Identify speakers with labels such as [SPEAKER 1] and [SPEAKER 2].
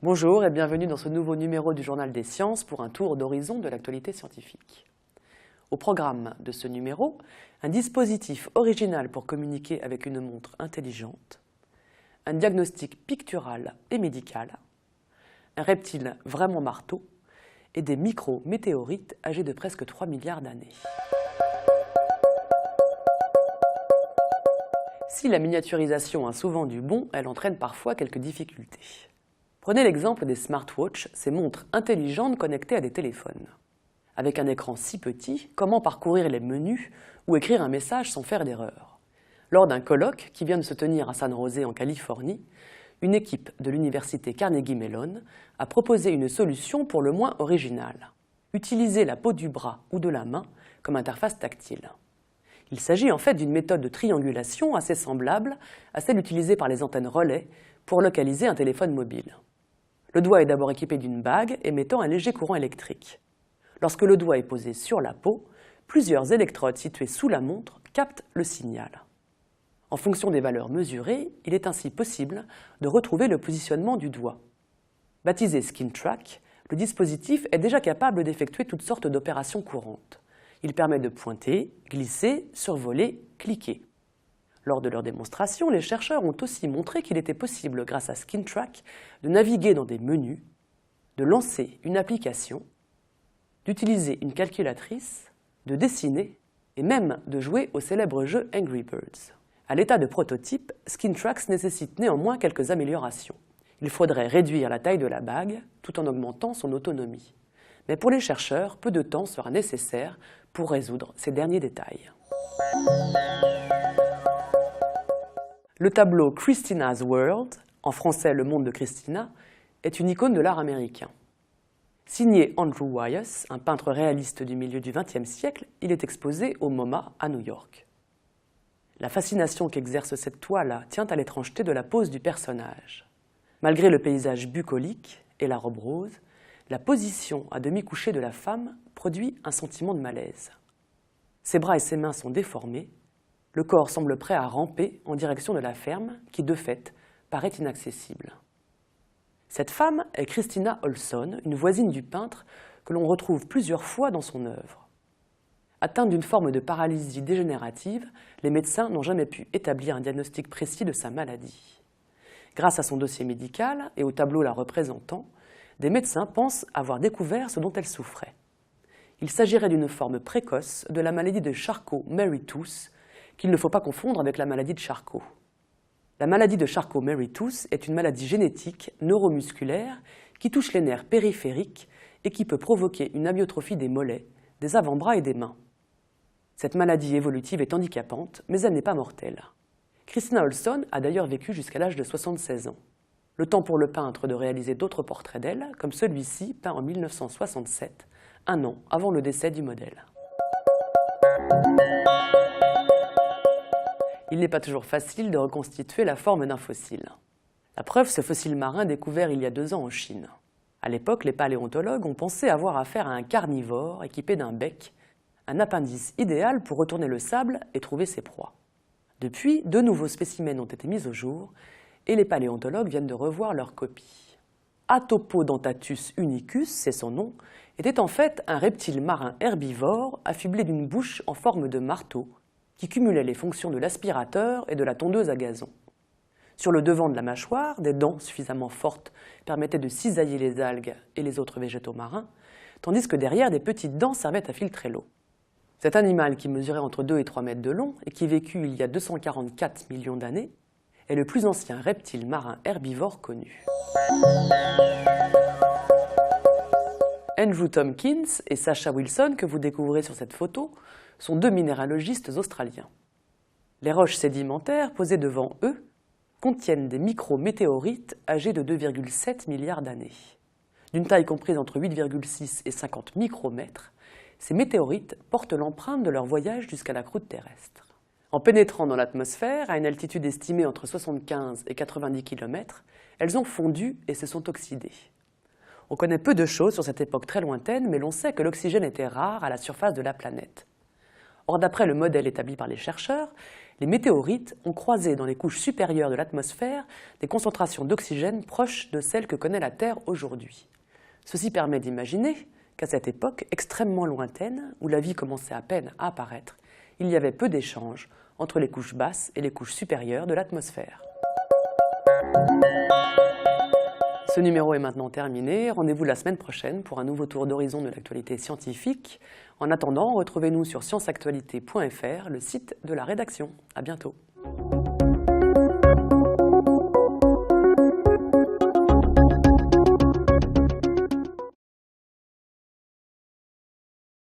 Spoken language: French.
[SPEAKER 1] Bonjour et bienvenue dans ce nouveau numéro du Journal des Sciences pour un tour d'horizon de l'actualité scientifique. Au programme de ce numéro, un dispositif original pour communiquer avec une montre intelligente, un diagnostic pictural et médical, un reptile vraiment marteau et des micro-météorites âgés de presque 3 milliards d'années. Si la miniaturisation a souvent du bon, elle entraîne parfois quelques difficultés. Prenez l'exemple des smartwatches, ces montres intelligentes connectées à des téléphones. Avec un écran si petit, comment parcourir les menus ou écrire un message sans faire d'erreur? Lors d'un colloque qui vient de se tenir à San José en Californie, une équipe de l'université Carnegie Mellon a proposé une solution pour le moins originale. Utiliser la peau du bras ou de la main comme interface tactile. Il s'agit en fait d'une méthode de triangulation assez semblable à celle utilisée par les antennes relais pour localiser un téléphone mobile. Le doigt est d'abord équipé d'une bague émettant un léger courant électrique. Lorsque le doigt est posé sur la peau, plusieurs électrodes situées sous la montre captent le signal. En fonction des valeurs mesurées, il est ainsi possible de retrouver le positionnement du doigt. Baptisé SkinTrack, le dispositif est déjà capable d'effectuer toutes sortes d'opérations courantes. Il permet de pointer, glisser, survoler, cliquer. Lors de leur démonstration, les chercheurs ont aussi montré qu'il était possible, grâce à SkinTrack, de naviguer dans des menus, de lancer une application, d'utiliser une calculatrice, de dessiner et même de jouer au célèbre jeu Angry Birds. À l'état de prototype, SkinTrack nécessite néanmoins quelques améliorations. Il faudrait réduire la taille de la bague tout en augmentant son autonomie. Mais pour les chercheurs, peu de temps sera nécessaire pour résoudre ces derniers détails. Le tableau Christina's World, en français Le Monde de Christina, est une icône de l'art américain. Signé Andrew Wyeth, un peintre réaliste du milieu du XXe siècle, il est exposé au MoMA à New York. La fascination qu'exerce cette toile tient à l'étrangeté de la pose du personnage. Malgré le paysage bucolique et la robe rose, la position à demi couchée de la femme produit un sentiment de malaise. Ses bras et ses mains sont déformés. Le corps semble prêt à ramper en direction de la ferme qui, de fait, paraît inaccessible. Cette femme est Christina Olson, une voisine du peintre que l'on retrouve plusieurs fois dans son œuvre. Atteinte d'une forme de paralysie dégénérative, les médecins n'ont jamais pu établir un diagnostic précis de sa maladie. Grâce à son dossier médical et au tableau la représentant, des médecins pensent avoir découvert ce dont elle souffrait. Il s'agirait d'une forme précoce de la maladie de Charcot-Marie-Tooth, qu'il ne faut pas confondre avec la maladie de Charcot. La maladie de Charcot-Marie-Tooth est une maladie génétique neuromusculaire qui touche les nerfs périphériques et qui peut provoquer une amyotrophie des mollets, des avant-bras et des mains. Cette maladie évolutive est handicapante, mais elle n'est pas mortelle. Christina Olson a d'ailleurs vécu jusqu'à l'âge de 76 ans. Le temps pour le peintre de réaliser d'autres portraits d'elle, comme celui-ci, peint en 1967, un an avant le décès du modèle. Il n'est pas toujours facile de reconstituer la forme d'un fossile. La preuve, ce fossile marin découvert il y a 2 ans en Chine. À l'époque, les paléontologues ont pensé avoir affaire à un carnivore équipé d'un bec, un appendice idéal pour retourner le sable et trouver ses proies. Depuis, 2 nouveaux spécimens ont été mis au jour et les paléontologues viennent de revoir leur copie. Atopodentatus unicus, c'est son nom, était en fait un reptile marin herbivore affublé d'une bouche en forme de marteau qui cumulait les fonctions de l'aspirateur et de la tondeuse à gazon. Sur le devant de la mâchoire, des dents suffisamment fortes permettaient de cisailler les algues et les autres végétaux marins, tandis que derrière, des petites dents servaient à filtrer l'eau. Cet animal, qui mesurait entre 2 et 3 mètres de long et qui vécut il y a 244 millions d'années, est le plus ancien reptile marin herbivore connu. Andrew Tompkins et Sacha Wilson, que vous découvrez sur cette photo, sont 2 minéralogistes australiens. Les roches sédimentaires posées devant eux contiennent des micro-météorites âgés de 2,7 milliards d'années. D'une taille comprise entre 8,6 et 50 micromètres, ces météorites portent l'empreinte de leur voyage jusqu'à la croûte terrestre. En pénétrant dans l'atmosphère, à une altitude estimée entre 75 et 90 km, elles ont fondu et se sont oxydées. On connaît peu de choses sur cette époque très lointaine, mais l'on sait que l'oxygène était rare à la surface de la planète. Or, d'après le modèle établi par les chercheurs, Les météorites ont croisé dans les couches supérieures de l'atmosphère des concentrations d'oxygène proches de celles que connaît la Terre aujourd'hui. Ceci permet d'imaginer qu'à cette époque extrêmement lointaine, où la vie commençait à peine à apparaître, il y avait peu d'échanges entre les couches basses et les couches supérieures de l'atmosphère. Ce numéro est maintenant terminé. Rendez-vous la semaine prochaine pour un nouveau tour d'horizon de l'actualité scientifique. En attendant, retrouvez-nous sur scienceactualité.fr, le site de la rédaction. À bientôt.